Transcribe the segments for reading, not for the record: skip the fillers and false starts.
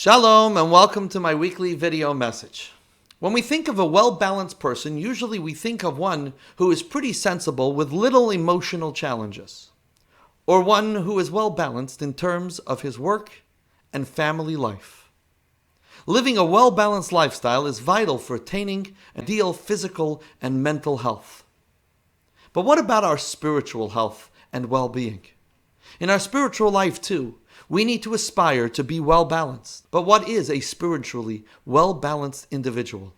Shalom and welcome to my weekly video message. When we think of a well-balanced person, usually we think of one who is pretty sensible with little emotional challenges, or one who is well-balanced in terms of his work and family life. Living a well-balanced lifestyle is vital for attaining ideal physical and mental health. But what about our spiritual health and well-being? In our spiritual life too, we need to aspire to be well-balanced. But what is a spiritually well-balanced individual?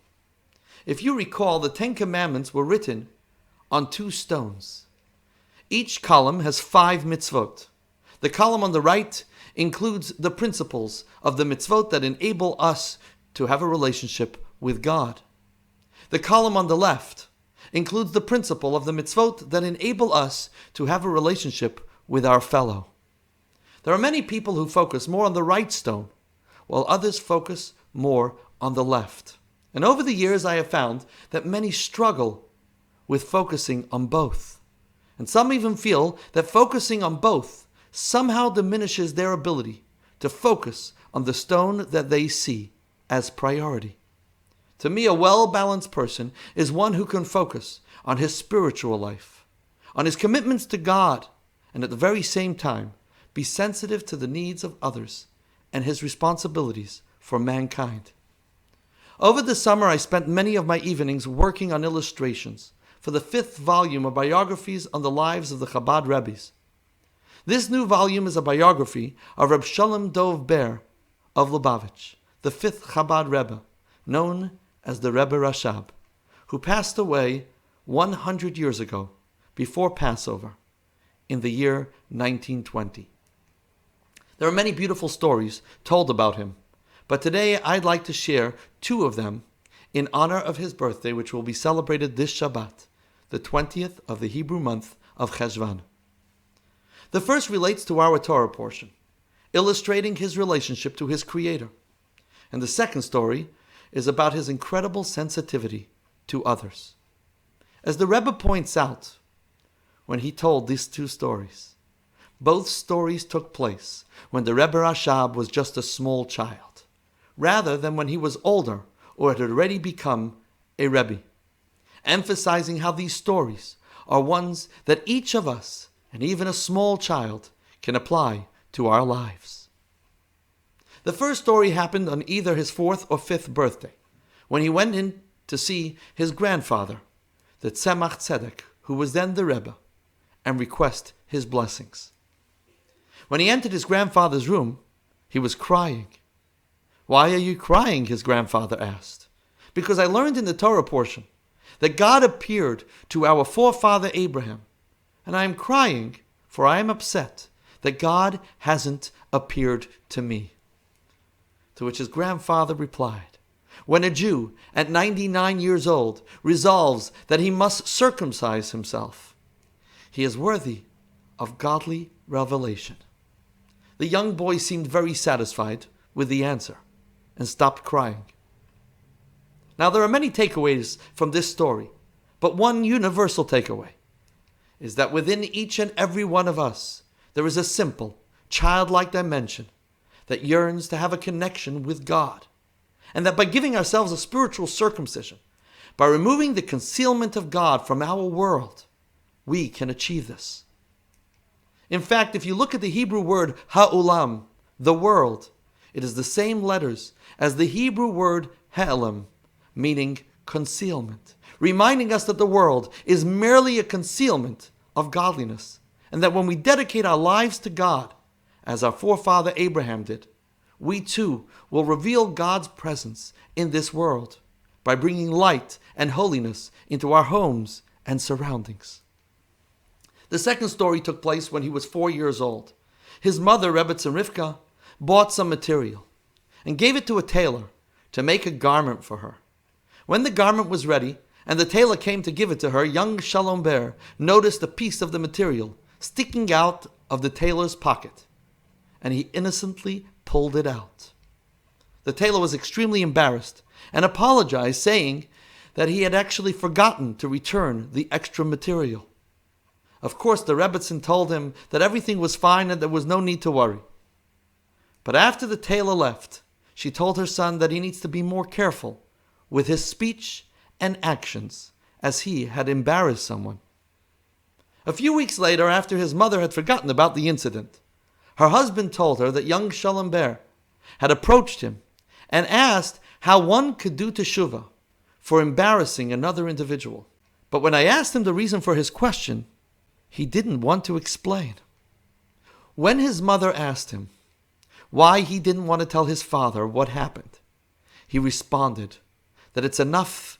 If you recall, the 10 Commandments were written on 2 stones. Each column has 5 mitzvot. The column on the right includes the principles of the mitzvot that enable us to have a relationship with God. The column on the left includes the principle of the mitzvot that enable us to have a relationship with our fellow. There are many people who focus more on the right stone, while others focus more on the left. And over the years I have found that many struggle with focusing on both. And some even feel that focusing on both somehow diminishes their ability to focus on the stone that they see as priority. To me, a well-balanced person is one who can focus on his spiritual life, on his commitments to God, and at the very same time, be sensitive to the needs of others and his responsibilities for mankind. Over the summer, I spent many of my evenings working on illustrations for the 5th volume of biographies on the lives of the Chabad Rebbes. This new volume is a biography of Reb Shalom Dov Ber of Lubavitch, the 5th Chabad Rebbe, known as the Rebbe Rashab, who passed away 100 years ago, before Passover, in the year 1920. There are many beautiful stories told about him, but today I'd like to share 2 of them in honor of his birthday, which will be celebrated this Shabbat, the 20th of the Hebrew month of Cheshvan. The first relates to our Torah portion, illustrating his relationship to his Creator. And the second story is about his incredible sensitivity to others. As the Rebbe points out when he told these 2 stories, both stories took place when the Rebbe Rashab was just a small child, rather than when he was older or had already become a Rebbe, emphasizing how these stories are ones that each of us, and even a small child, can apply to our lives. The first story happened on either his 4th or 5th birthday, when he went in to see his grandfather, the Tzemach Tzedek, who was then the Rebbe, and request his blessings. When he entered his grandfather's room, he was crying. "Why are you crying?" his grandfather asked. "Because I learned in the Torah portion that God appeared to our forefather Abraham, and I am crying, for I am upset that God hasn't appeared to me." To which his grandfather replied, "When a Jew at 99 years old resolves that he must circumcise himself, he is worthy of godly revelation." The young boy seemed very satisfied with the answer and stopped crying. Now, there are many takeaways from this story, but one universal takeaway is that within each and every one of us, there is a simple, childlike dimension that yearns to have a connection with God, and that by giving ourselves a spiritual circumcision, by removing the concealment of God from our world, we can achieve this. In fact, if you look at the Hebrew word ha'olam, the world, it is the same letters as the Hebrew word ha'elam, meaning concealment, reminding us that the world is merely a concealment of godliness, and that when we dedicate our lives to God, as our forefather Abraham did, we too will reveal God's presence in this world by bringing light and holiness into our homes and surroundings. The second story took place when he was 4 years old. His mother, Rebbetzin Rivka, bought some material and gave it to a tailor to make a garment for her. When the garment was ready and the tailor came to give it to her, young Shalom Ber noticed a piece of the material sticking out of the tailor's pocket, and he innocently pulled it out. The tailor was extremely embarrassed and apologized, saying that he had actually forgotten to return the extra material. Of course, the Rebbetzin told him that everything was fine and there was no need to worry. But after the tailor left, she told her son that he needs to be more careful with his speech and actions, as he had embarrassed someone. A few weeks later, after his mother had forgotten about the incident, her husband told her that young Shalom Ber had approached him and asked how one could do teshuvah for embarrassing another individual. But when I asked him the reason for his question, he didn't want to explain. When his mother asked him why he didn't want to tell his father what happened, he responded that it's enough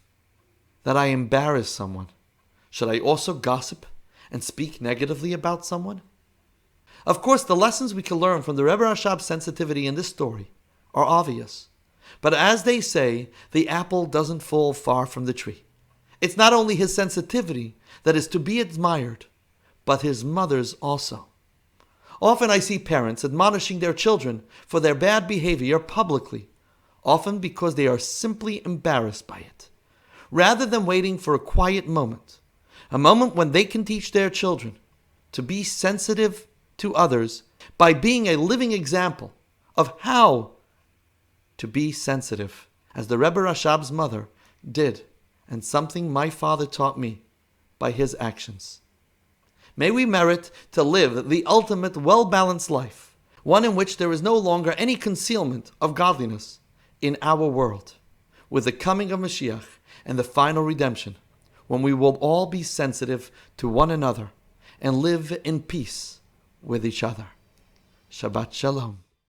that I embarrass someone. Should I also gossip and speak negatively about someone? Of course, the lessons we can learn from the Rebbe Rashab's sensitivity in this story are obvious. But as they say, the apple doesn't fall far from the tree. It's not only his sensitivity that is to be admired, but his mother's also. Often I see parents admonishing their children for their bad behavior publicly, often because they are simply embarrassed by it, rather than waiting for a quiet moment, a moment when they can teach their children to be sensitive to others by being a living example of how to be sensitive, as the Rebbe Rashab's mother did, and something my father taught me by his actions. May we merit to live the ultimate well-balanced life, one in which there is no longer any concealment of godliness in our world, with the coming of Mashiach and the final redemption, when we will all be sensitive to one another and live in peace with each other. Shabbat Shalom.